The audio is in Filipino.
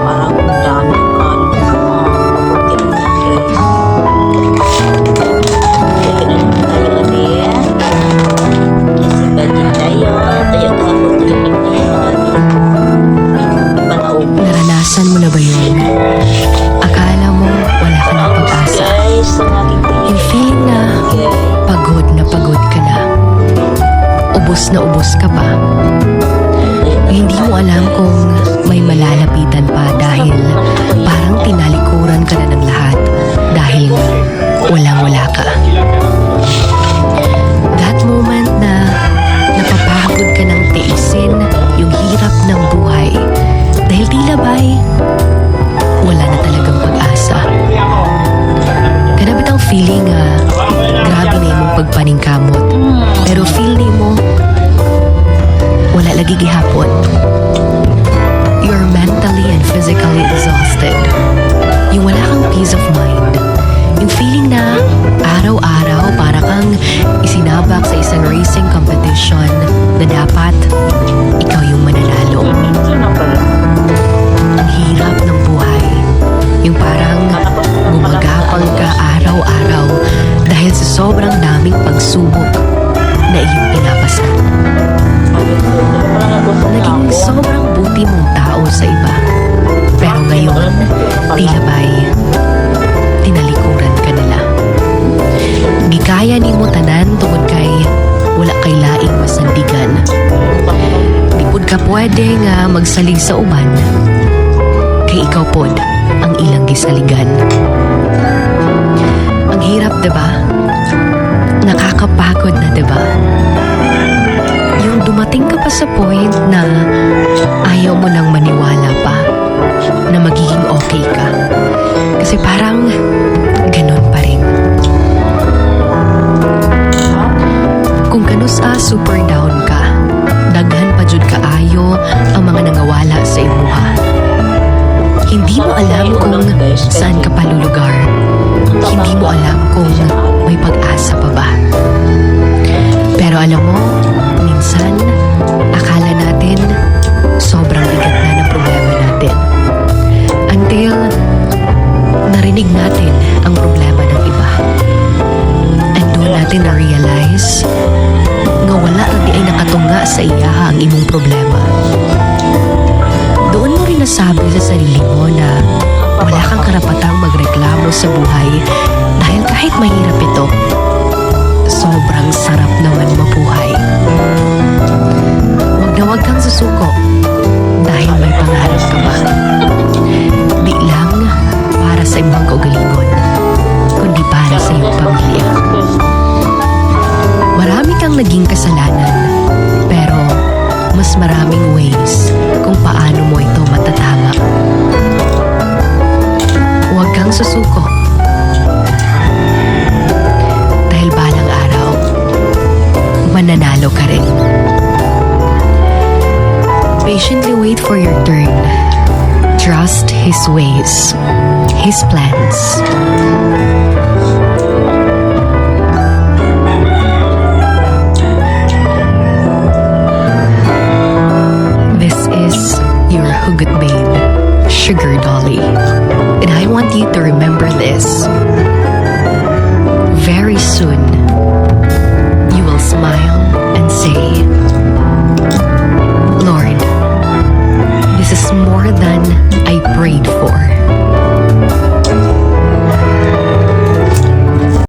Parang dami papuntin natin. Lagyan na naman tayo ulit. Kasi budget tayo. Tayo kahapon tulipin na yan. Iba na ubo. Naranasan mo na ba yun? Akala mo wala ka ng pag-asa. Guys, ang aking Yung feeling na pagod ka na. Ubos ka pa. Hindi mo alam kung may malalapitan pa dahil parang tinalikuran ka na ng lahat dahil walang-wala ka. That moment na napapagod ka ng tiisin yung hirap ng buhay dahil tila ba'y wala na talagang pag-asa. Kanabit ang feeling grabe na yung pagpaningkamot pero feel ni mo wala lagi gihapon. You're mentally and physically exhausted. Yung wala kang peace of mind. Yung feeling na araw-araw para kang isinabak sa isang racing competition na dapat ikaw yung mananalo. minsan na pala. Ang hirap ng buhay. Yung parang gumagapang ka araw-araw dahil sa sobrang daming pagsubok na iyong pinapasa. Naging sobrang buti mong tao sa iba. Pero ngayon, tila ba'y tinalikuran ka nila. Gikaya ni mo tanan tungod kay wala kay laing masandigan. Di pud ka pwede nga magsalig sa uban kay ikaw pod ang ilang gisaligan. Ang hirap, diba? Nakakapagod na, diba? Yung dumating ka pa sa point na ayaw mo nang maniwala pa na magiging okay ka. Kasi parang ganun pa rin. Kung kanus super down ka, daghan pa jud kaayo ang mga nangawala sa imuha. Hindi mo alam kung saan ka palulugar. Hindi mo alam kung may pag-asa pa ba. Pero alam mo, minsan, akala natin sobrang bigat na ng problema natin. Until narinig natin ang problema ng iba. And doon natin na-realize nga wala na di ay nakatunga sa iya ang imong problema. Doon mo rin nasabi sa sarili mo na wala kang karapatang magreklamo sa buhay dahil kahit mahirap ito, sobrang sarap naman mabuhay. Wag kang susuko dahil may pangarap ka ba. Di lang para sa ibang kaugalingon, kundi para sa iyong pamilya. Marami kang naging kasalanan, pero mas maraming ways kung paano mo ito matatama. Huwag kang susuko. Dahil balang araw, mananalo ka rin. Patiently wait for your turn. Trust His ways, His plans. This is your Hugot Babe, Sugar Dolly.